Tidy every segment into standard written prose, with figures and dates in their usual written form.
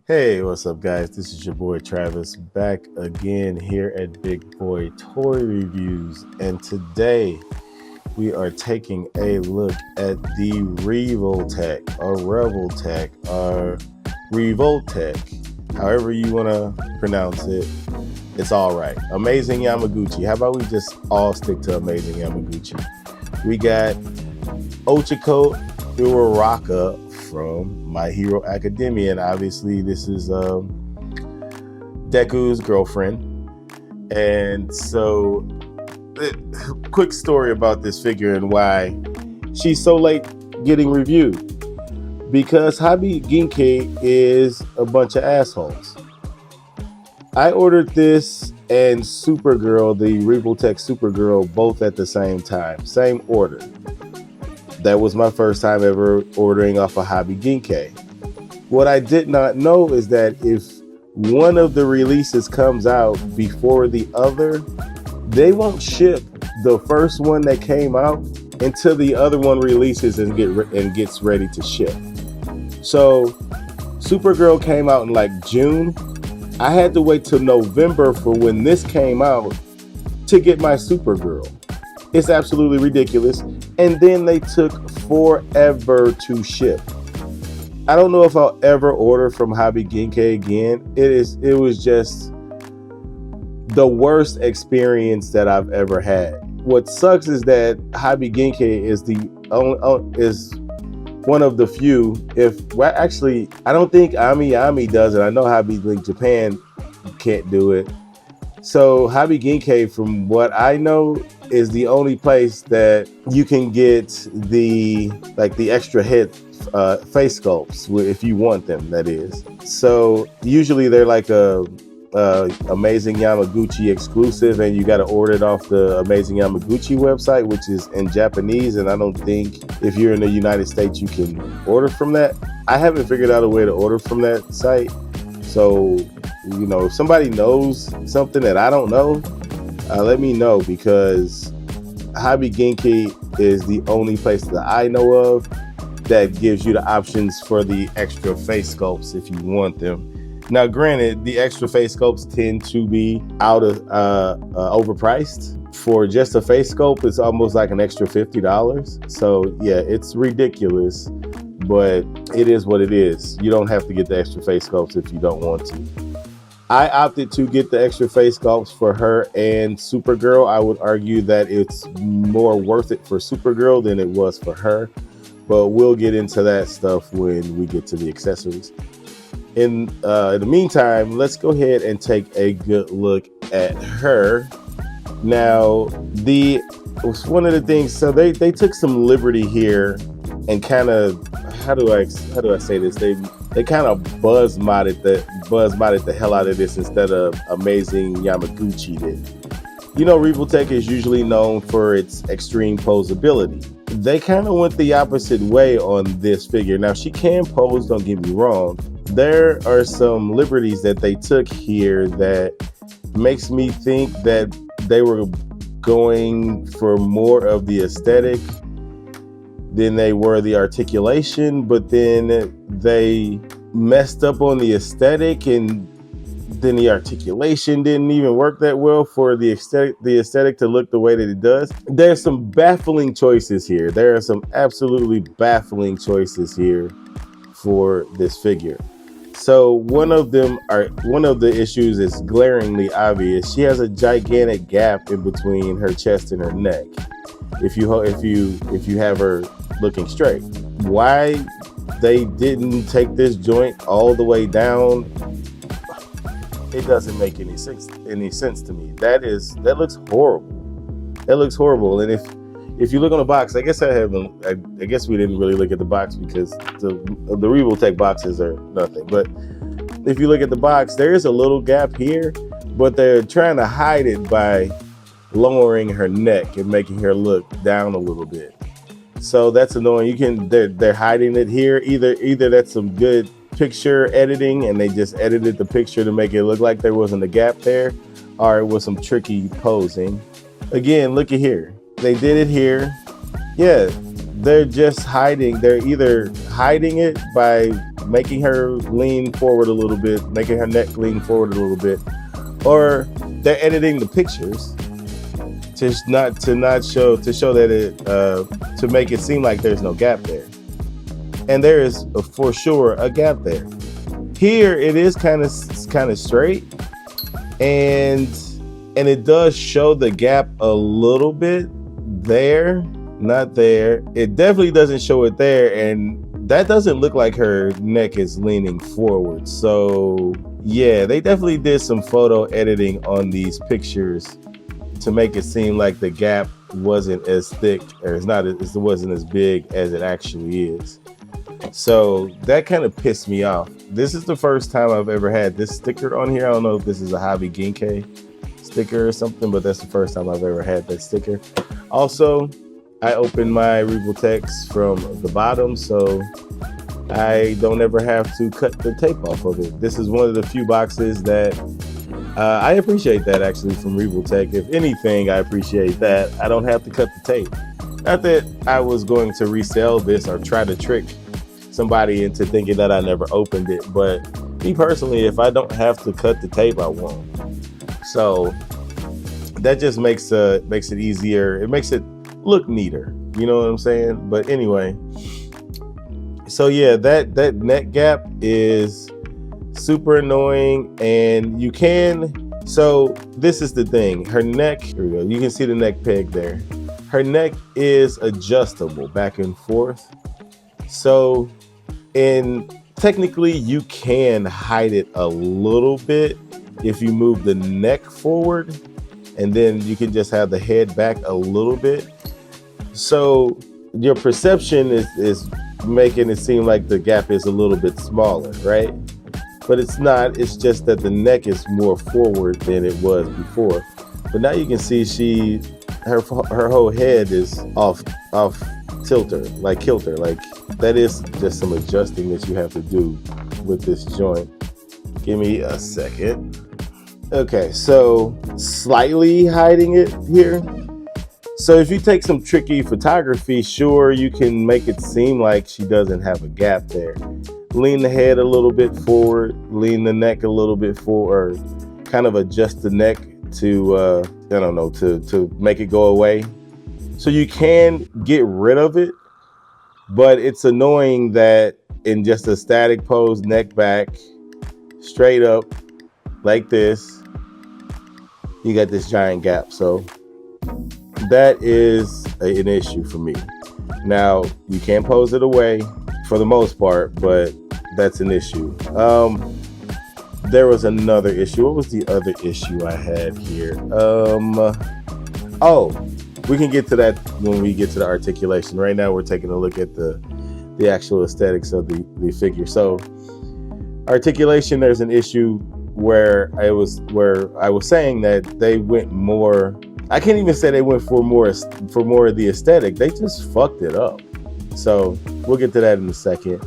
Hey, what's up, guys? This is your boy Travis back again here at Big Boy Toy Reviews. And today we are taking a look at the Revoltech, however you want to pronounce it. It's all right. Amazing Yamaguchi. How about we just all stick to Amazing Yamaguchi? We got Ochoco Uraraka from My Hero Academia, and obviously this is Deku's girlfriend. And so, quick story about this figure and why she's so late getting reviewed. Because Hobby Ginke is a bunch of assholes. I ordered this and Supergirl, the Revoltech Supergirl, both at the same time, same order. That was my first time ever ordering off a Hobby Ginke. What I did not know is that if one of the releases comes out before the other, they won't ship the first one that came out until the other one releases and gets ready to ship. So Supergirl came out in like June. I had to wait till November for when this came out to get my Supergirl. It's absolutely ridiculous. And then they took forever to ship. I don't know if I'll ever order from Hobby Ginke again. It was just the worst experience that I've ever had. What sucks is that Hobby Ginke is is one of the few. Actually, I don't think Ami does it. I know Hobby Link Japan can't do it. So Hobby Ginke, from what I know, is the only place that you can get the extra head face sculpts if you want them, that is. So usually they're like a Amazing Yamaguchi exclusive, and you got to order it off the Amazing Yamaguchi website, which is in Japanese, and I don't think if you're in the United States you can order from that. I haven't figured out a way to order from that site. So, if somebody knows something that I don't know, let me know, because Hobby Ginke is the only place that I know of that gives you the options for the extra face sculpts if you want them. Now, granted, the extra face sculpts tend to be overpriced. For just a face sculpt, it's almost like an extra $50. So yeah, it's ridiculous, but it is what it is. You don't have to get the extra face sculpts if you don't want to. I opted to get the extra face sculpts for her and Supergirl. I would argue that it's more worth it for Supergirl than it was for her, but we'll get into that stuff when we get to the accessories. In the meantime, let's go ahead and take a good look at her. Now, one of the things, so they took some liberty here and kind of, how do I say this? They kind of buzz modded the hell out of this instead of Amazing Yamaguchi did. Revoltech is usually known for its extreme posability. They kind of went the opposite way on this figure. Now, she can pose, don't get me wrong. There are some liberties that they took here that makes me think that they were going for more of the aesthetic than they were the articulation, but then they messed up on the aesthetic, and then the articulation didn't even work that well for the aesthetic to look the way that it does. There's some baffling choices here. There are some absolutely baffling choices here for this figure. So one of the issues is glaringly obvious. She has a gigantic gap in between her chest and her neck. If you have her looking straight, why they didn't take this joint all the way down, it doesn't make any sense to me. That looks horrible. That looks horrible. And if you look on the box, I guess we didn't really look at the box because the Revoltech boxes are nothing. But if you look at the box, there is a little gap here, but they're trying to hide it by lowering her neck and making her look down a little bit. So that's annoying. They're hiding it here. Either that's some good picture editing and they just edited the picture to make it look like there wasn't a gap there, or it was some tricky posing. Again, look at here. They did it here. Yeah, they're just hiding. They're either hiding it by making her lean forward a little bit, making her neck lean forward a little bit, or they're editing the pictures to show that it to make it seem like there's no gap there, and there is for sure a gap there. Here it is kind of straight, and it does show the gap a little bit there, not there. It definitely doesn't show it there, and that doesn't look like her neck is leaning forward. So yeah, they definitely did some photo editing on these pictures to make it seem like the gap wasn't as thick, or it wasn't as big as it actually is. So that kind of pissed me off. This is the first time I've ever had this sticker on here. I don't know if this is a Hobby Genkai sticker or something, but that's the first time I've ever had that sticker. Also, I opened my Revoltechs from the bottom, so I don't ever have to cut the tape off of it. This is one of the few boxes that I appreciate that actually from Revoltech. If anything, I appreciate that. I don't have to cut the tape. Not that I was going to resell this or try to trick somebody into thinking that I never opened it, but me personally, if I don't have to cut the tape, I won't. So that just makes it easier. It makes it look neater. You know what I'm saying? But anyway, so yeah, that neck gap is super annoying, and you can. So this is the thing. Her neck. Here we go. You can see the neck peg there. Her neck is adjustable back and forth. So, technically you can hide it a little bit if you move the neck forward, and then you can just have the head back a little bit. So your perception is making it seem like the gap is a little bit smaller, right? But it's not. It's just that the neck is more forward than it was before. But now you can see her whole head is off kilter. Like that is just some adjusting that you have to do with this joint. Give me a second. Okay, so slightly hiding it here. So if you take some tricky photography, sure, you can make it seem like she doesn't have a gap there. Lean the head a little bit forward, lean the neck a little bit forward, kind of adjust the neck to, to make it go away. So you can get rid of it, but it's annoying that in just a static pose, neck back, straight up, like this, you got this giant gap. So that is an issue for me. Now, you can pose it away for the most part, but that's an issue. There was another issue. What was the other issue I had here? We can get to that when we get to the articulation. Right now, we're taking a look at the actual aesthetics of the figure. So, articulation, there's an issue where I was saying that they went more. I can't even say they went for more of the aesthetic. They just fucked it up. So we'll get to that in a second.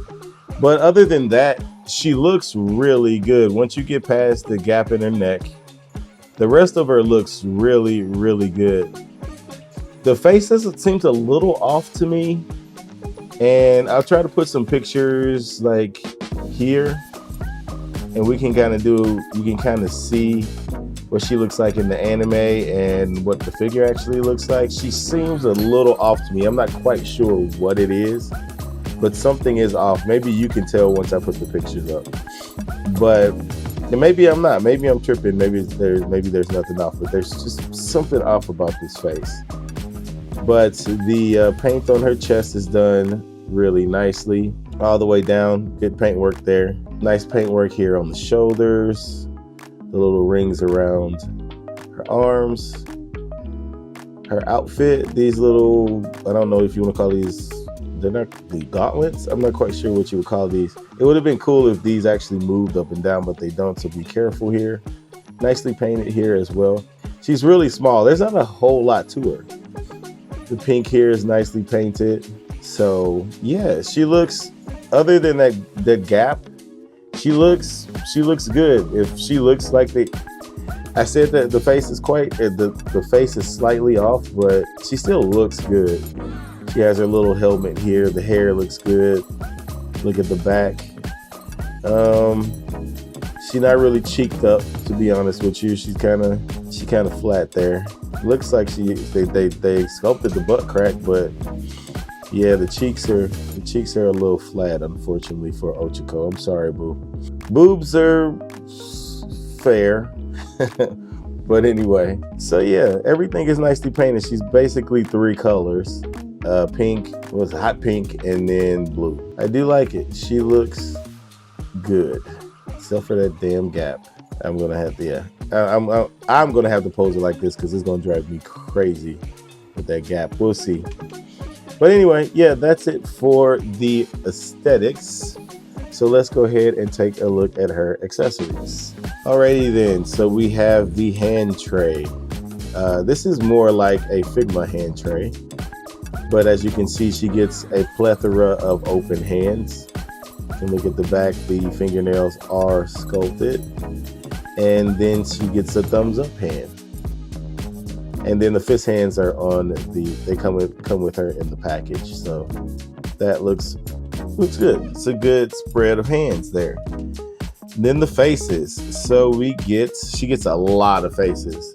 But other than that, she looks really good. Once you get past the gap in her neck, the rest of her looks really, really good. The face seems a little off to me, and I'll try to put some pictures like here, and you can kind of see what she looks like in the anime and what the figure actually looks like. She seems a little off to me. I'm not quite sure what it is, but something is off. Maybe you can tell once I put the pictures up. But maybe I'm not. Maybe I'm tripping. Maybe there's nothing off, but there's just something off about this face. But the paint on her chest is done really nicely all the way down. Good paint work there. Nice paint work here on the shoulders. The little rings around her arms, her outfit, these little, I don't know if you want to call these, they're not the gauntlets. I'm not quite sure what you would call these. It would have been cool if these actually moved up and down, but they don't, so be careful here. Nicely painted here as well. She's really small. There's not a whole lot to her. The pink here is nicely painted. So yeah, she looks, other than that gap, she looks good. If she looks like I said that the face is the face is slightly off, but she still looks good. She has her little helmet here. The hair looks good. Look at the back. She's not really cheeked up, to be honest with you. She kind of flat there. Looks like they sculpted the butt crack, but yeah, the cheeks are a little flat, unfortunately, for Ochoco. I'm sorry, boo. Boobs are fair. But anyway, so yeah, everything is nicely painted. She's basically 3 colors. Pink was hot pink and then blue. I do like it. She looks good, except for that damn gap. I'm gonna have to, yeah. I'm gonna have to pose it like this because it's gonna drive me crazy with that gap. We'll see. But anyway, yeah, that's it for the aesthetics. So let's go ahead and take a look at her accessories. Alrighty then, so we have the hand tray. This is more like a Figma hand tray, but as you can see, she gets a plethora of open hands. You can look at the back, the fingernails are sculpted, and then she gets a thumbs up hand. And then the fist hands are on they come with her in the package. So that looks good. It's a good spread of hands there. Then the faces. So she gets a lot of faces.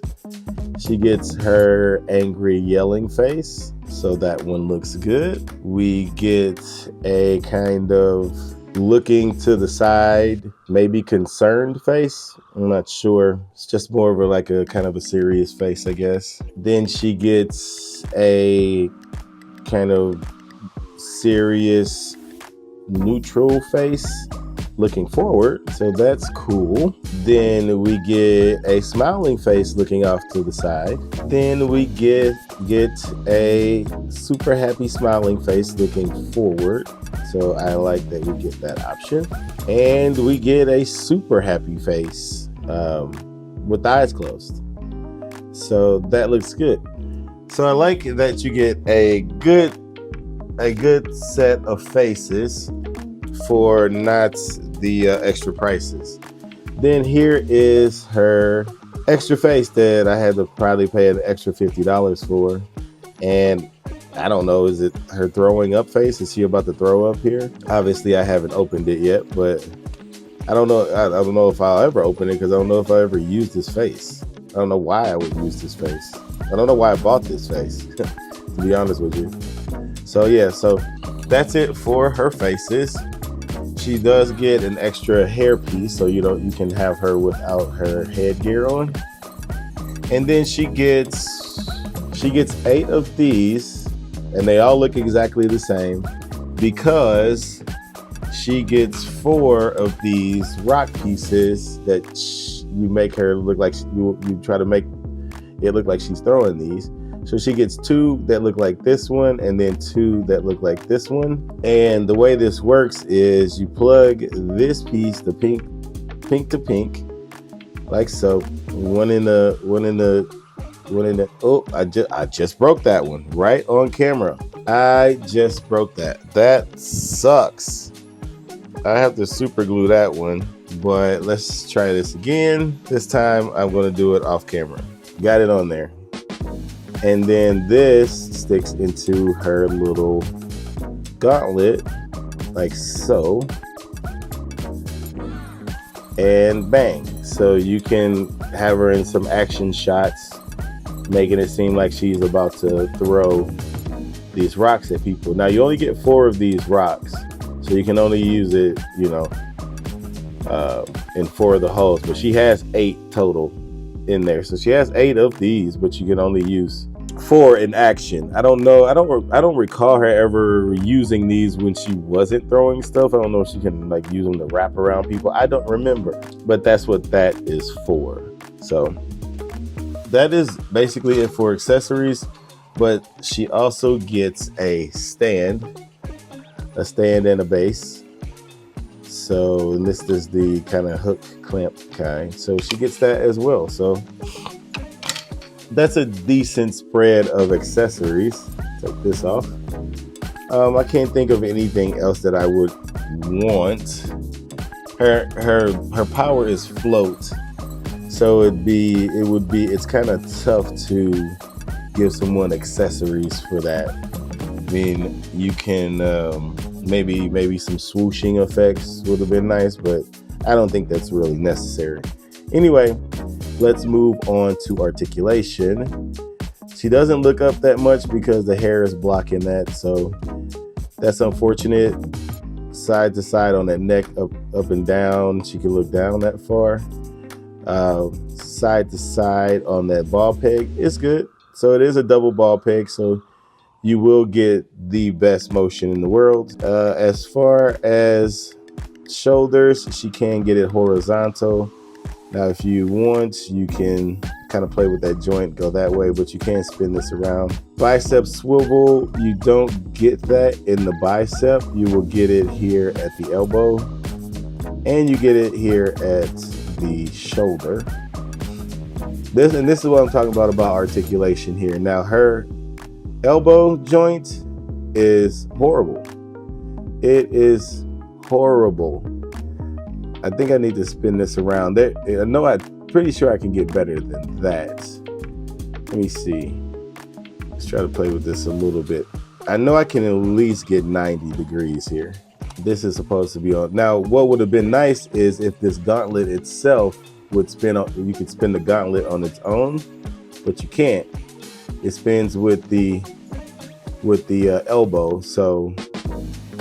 She gets her angry yelling face. So that one looks good. We get a kind of looking to the side, maybe concerned face. I'm not sure. It's just more of like a kind of a serious face, I guess. Then she gets a kind of serious neutral face looking forward, so that's cool. Then we get a smiling face looking off to the side. Then we get a super happy smiling face looking forward, so I like that we get that option. And we get a super happy face with the eyes closed, so that looks good. So I like that you get a good set of faces for not the extra prices. Then here is her extra face that I had to probably pay an extra $50 for. And I don't know, is it her throwing up face? Is she about to throw up here? Obviously I haven't opened it yet, but I don't know. I don't know if I'll ever open it because I don't know if I ever used this face. I don't know why I would use this face. I don't know why I bought this face, to be honest with you. So yeah, so that's it for her faces. She does get an extra hair piece, so you can have her without her headgear on. And then she gets 8 of these, and they all look exactly the same because she gets 4 of these rock pieces that you make her look like you try to make it look like she's throwing these. So she gets 2 that look like this one and then 2 that look like this one. And the way this works is you plug this piece, the pink to pink, like so. One in the, oh, I just broke that one right on camera. I just broke that. That sucks. I have to super glue that one, but let's try this again. This time I'm gonna do it off camera. Got it on there. And then this sticks into her little gauntlet, like so. And bang. So you can have her in some action shots, making it seem like she's about to throw these rocks at people. Now you only get 4 of these rocks, so you can only use it, in 4 of the holes, but she has 8 total in there. So she has 8 of these, but you can only use 4 in action. I don't know. I don't recall her ever using these when she wasn't throwing stuff. I don't know if she can use them to wrap around people. I don't remember, but that's what that is for. So that is basically it for accessories, but she also gets a stand and a base. So, and this is the kind of hook clamp kind. So she gets that as well. So that's a decent spread of accessories. Take this off. I can't think of anything else that I would want. Her power is float, so it's kind of tough to give someone accessories for that. I mean, you can Maybe some swooshing effects would have been nice, but I don't think that's really necessary. Anyway, let's move on to articulation. She doesn't look up that much because the hair is blocking that, so that's unfortunate. Side to side on that neck, up and down. She can look down that far. Side to side on that ball peg is good. So it is a double ball peg, so you will get the best motion in the world. As far as shoulders, she can get it horizontal. Now, if you want, you can kind of play with that joint, go that way, but you can spin this around. Bicep swivel, you don't get that in the bicep. You will get it here at the elbow, and you get it here at the shoulder. This is what I'm talking about articulation here. Now, her elbow joint is horrible. It is horrible. I think I need to spin this around. I'm pretty sure I can get better than that. Let me see. Let's try to play with this a little bit. I know I can at least get 90 degrees here. This is supposed to be on. Now, what would have been nice is if this gauntlet itself would spin. You could spin the gauntlet on its own, but you can't. It spins with the elbow, so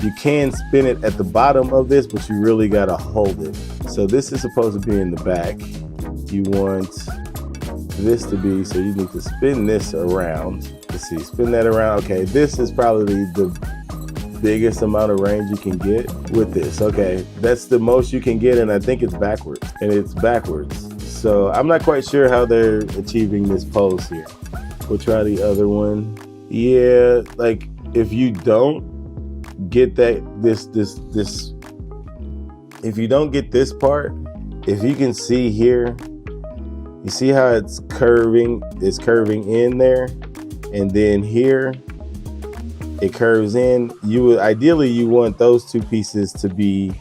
you can spin it at the bottom of this, but you really gotta hold it. So this is supposed to be in the back. You want this to be, so you need to spin this around. Let's see, spin that around. Okay, this is probably the biggest amount of range you can get with this. Okay, that's the most you can get, and I think it's backwards, and it's backwards. So I'm not quite sure how they're achieving this pose here. We'll try the other one. Yeah, like if you don't get that, if you don't get this part, if you can see here, you see how it's curving in there, and then here it curves in. Ideally you want those two pieces to be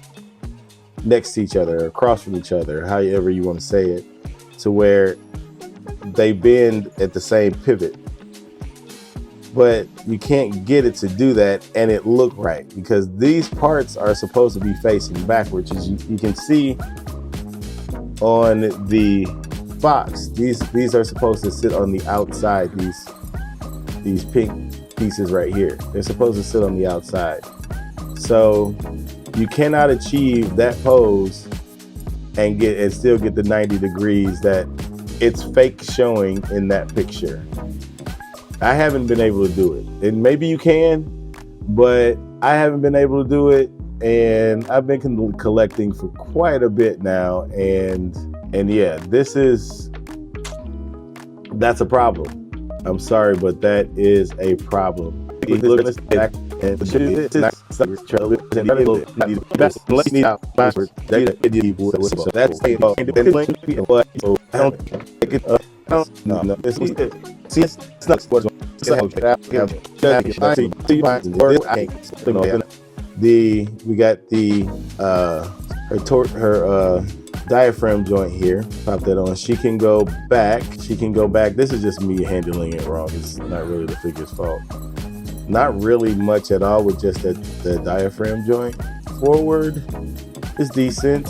next to each other, across from each other, however you want to say it, to where they bend at the same pivot. But you can't get it to do that and it look right, because these parts are supposed to be facing backwards. As you can see on the box, these are supposed to sit on the outside. These pink pieces right here, they're supposed to sit on the outside. So you cannot achieve that pose and still get the 90 degrees that it's fake showing in that picture. I haven't been able to do it. And maybe you can, but I haven't been able to do it. And I've been collecting for quite a bit now. And yeah, that's a problem. I'm sorry, but that is a problem. We got her diaphragm joint here. Pop that on. She can go back. This is just me handling it wrong. It's not really the figure's fault. Not really much at all with just the diaphragm joint. Forward is decent.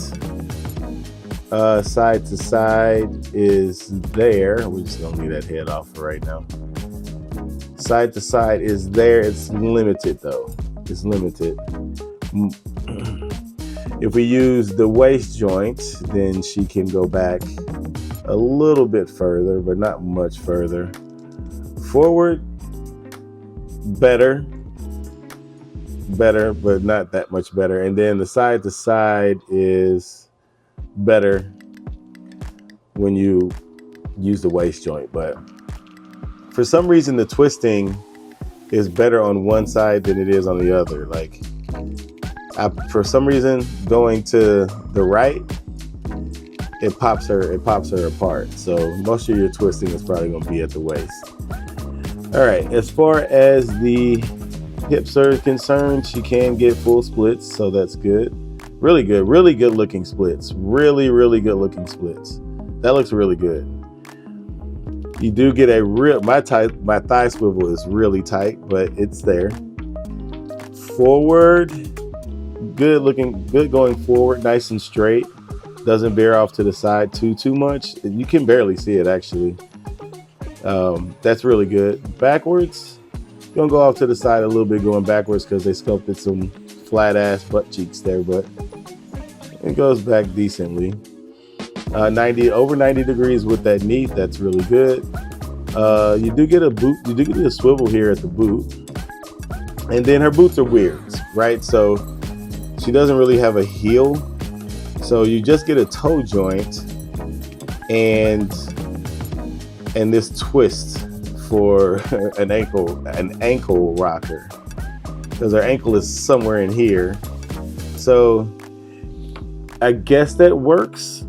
Side to side is there. We're just gonna leave that head off for right now. Side to side is there. It's limited though. It's limited. If we use the waist joint, then she can go back a little bit further, but not much further. Forward, better, but not that much better. And then the side to side is better when you use the waist joint, but for some reason the twisting is better on one side than it is on the other. Like for some reason going to the right, it pops her apart. So most of your twisting is probably going to be at the waist. All right, as far as the hips are concerned, she can get full splits, so that's good. Really good looking splits. Really good looking splits. That looks really good. You do get my thigh swivel is really tight, but it's there. forward, good looking, good going forward, nice and straight. Doesn't bear off to the side too much. You can barely see it actually. That's really good. Backwards, gonna go off to the side a little bit going backwards because they sculpted some flat ass butt cheeks there, but it goes back decently. 90 over 90 degrees with that knee. That's really good. You do get a boot. You do get a swivel here at the boot, and then her boots are weird, right? So she doesn't really have a heel. So you just get a toe joint and this twist for an ankle rocker, because her ankle is somewhere in here. So I guess that works.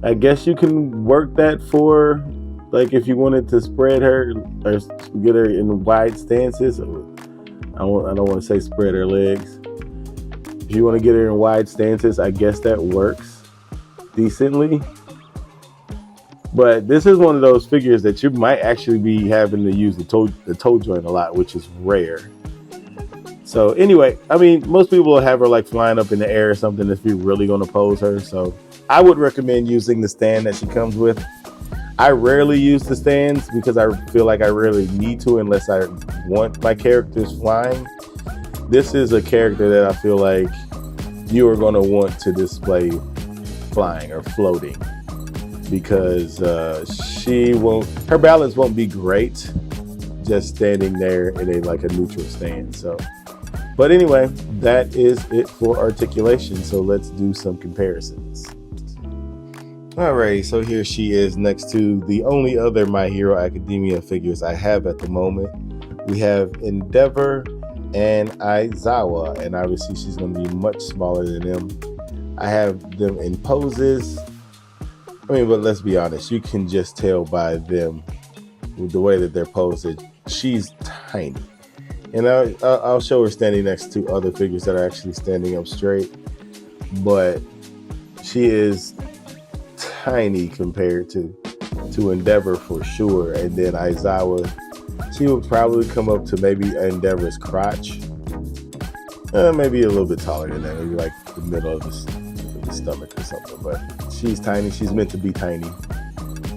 I guess you can work that for, like, if you wanted to spread her or get her in wide stances. I don't want to say spread her legs. If you want to get her in wide stances, I guess that works decently. But this is one of those figures that you might actually be having to use the toe joint a lot, which is rare. So anyway, I mean, most people will have her like flying up in the air or something if you're really going to pose her. So I would recommend using the stand that she comes with. I rarely use the stands because I feel like I rarely need to unless I want my characters flying. This is a character that I feel like you are going to want to display flying or floating, because her balance won't be great just standing there in a neutral stand. So, but anyway, that is it for articulation. So let's do some comparisons. Alright, so here she is next to the only other My Hero Academia figures I have at the moment. We have Endeavor and Aizawa, and obviously she's going to be much smaller than them. I have them in poses. I mean, but let's be honest, you can just tell by them, with the way that they're posed, she's tiny. And I'll show her standing next to other figures that are actually standing up straight, but she is tiny compared to Endeavor for sure. And then Aizawa, she would probably come up to maybe Endeavor's crotch, maybe a little bit taller than that, maybe like the middle of the stomach or something. But she's tiny. She's meant to be tiny.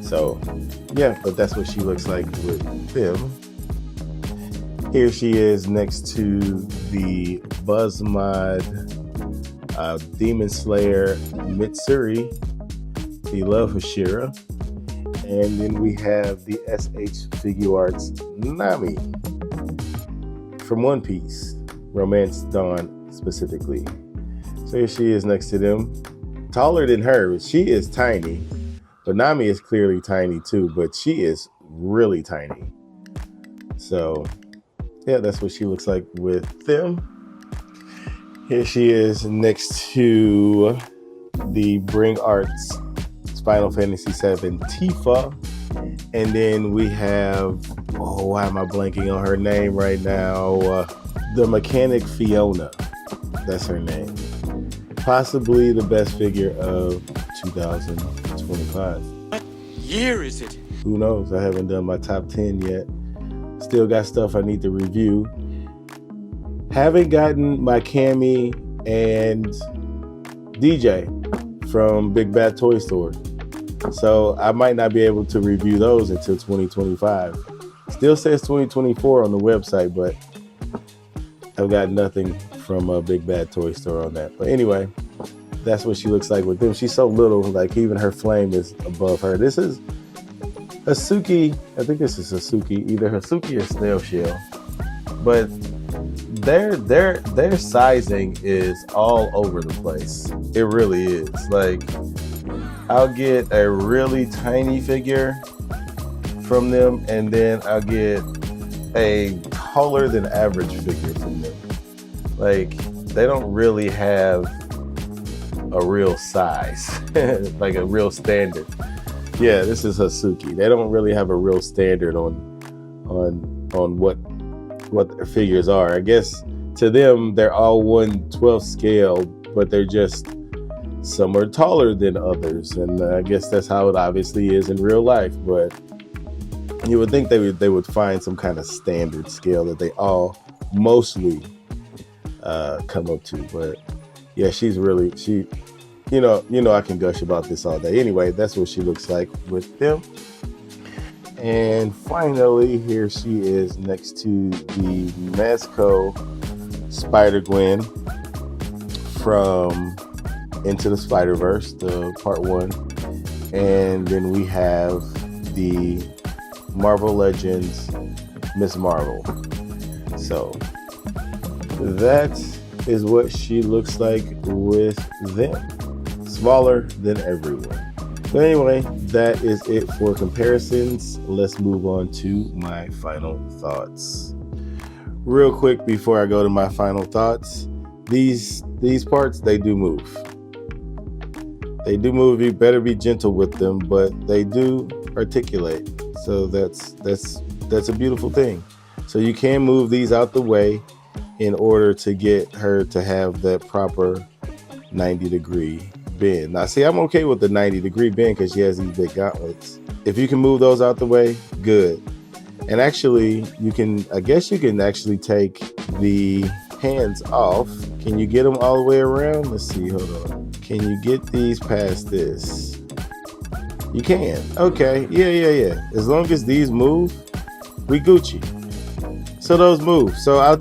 So yeah, but that's what she looks like with them. Here she is next to the Buzzmod Demon Slayer Mitsuri, the Love Hashira, and then we have the SH Figure Arts Nami from One Piece, Romance Dawn specifically. So here she is next to them, taller than her. She is tiny, but Nami is clearly tiny too, but she is really tiny. So yeah, that's what she looks like with them. Here she is next to the Bring Arts Final Fantasy VII Tifa. And then we have, why am I blanking on her name right now? The Mechanic Fiona. That's her name. Possibly the best figure of 2025. What year is it? Who knows? I haven't done my top 10 yet. Still got stuff I need to review. Haven't gotten my Cammy and DJ from Big Bad Toy Store. So I might not be able to review those until 2025. Still says 2024 on the website, but I've got nothing from a Big Bad Toy Store on that. But anyway, that's what she looks like with them. She's so little, like even her flame is above her. This is Hasuki. I think this is Hasuki, either Hasuki or Snail Shell. But their sizing is all over the place. It really is. Like, I'll get a really tiny figure from them, and then I'll get a taller than average figure from them. Like, they don't really have a real size, like a real standard. Yeah, this is Hasuki. They don't really have a real standard on what their figures are. I guess to them, they're all 1/12 scale, but they're just, some are taller than others, and I guess that's how it obviously is in real life. But you would think they would find some kind of standard scale that they all mostly come up to. But yeah, she's really I can gush about this all day. Anyway, that's what she looks like with them. And finally, here she is next to the Mezco Spider-Gwen from Into the Spider-Verse, the part 1. And then we have the Marvel Legends Miss Marvel. So that is what she looks like with them. Smaller than everyone. But anyway, that is it for comparisons. Let's move on to my final thoughts. Real quick before I go to my final thoughts, these parts, they do move. They do move. You better be gentle with them, but they do articulate. So that's a beautiful thing. So you can move these out the way in order to get her to have that proper 90-degree bend. Now, see, I'm okay with the 90-degree bend because she has these big gauntlets. If you can move those out the way, good. And actually, I guess you can actually take the hands off. Can you get them all the way around? Let's see, hold on. Can you get these past this? You can. Okay, yeah. As long as these move, we Gucci. So those move. So I'll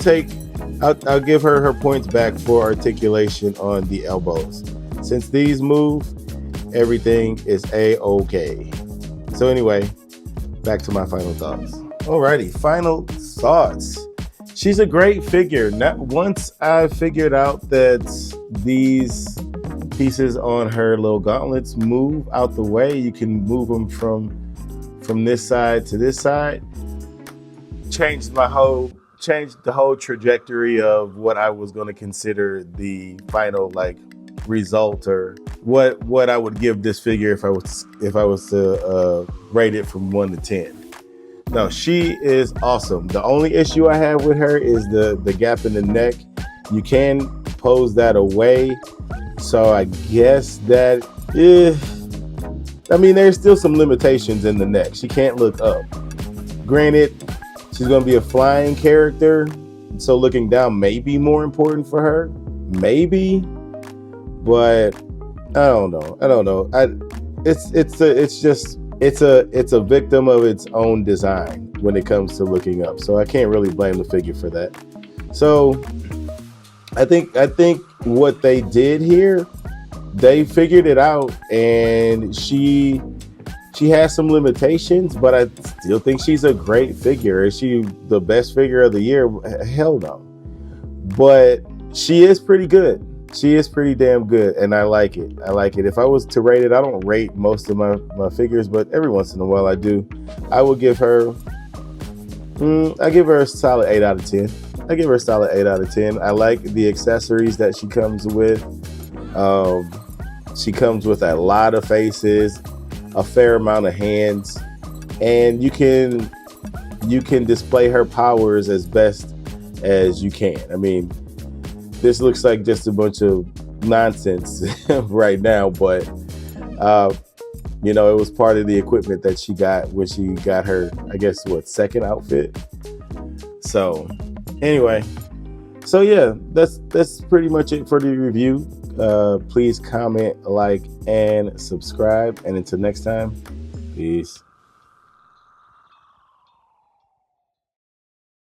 give her points back for articulation on the elbows. Since these move, everything is A-okay. So anyway, back to my final thoughts. Alrighty, final thoughts. She's a great figure. Once I figured out that these pieces on her little gauntlets move out the way, you can move them from this side to this side. Changed the whole trajectory of what I was going to consider the final result, or what I would give this figure if I was to rate it from 1 to 10. No, she is awesome. The only issue I have with her is the gap in the neck. You can pose that away, so I guess that there's still some limitations in the neck. She can't look up. Granted, she's going to be a flying character, so looking down may be more important for her. Maybe. But I don't know. It's a victim of its own design when it comes to looking up. So I can't really blame the figure for that. So I think what they did here, they figured it out, and she has some limitations, but I still think she's a great figure. Is she the best figure of the year? Hell no. But she is pretty good. She is pretty damn good, and I like it. If I was to rate it, I don't rate most of my figures, but every once in a while I do. I would give her, I give her a solid 8 out of 10. I like the accessories that she comes with. She comes with a lot of faces, a fair amount of hands, and you can display her powers as best as you can. I mean, this looks like just a bunch of nonsense right now, but it was part of the equipment that she got when she got her, I guess, second outfit. So anyway, so yeah, that's pretty much it for the review. Please comment, like, and subscribe. And until next time, peace.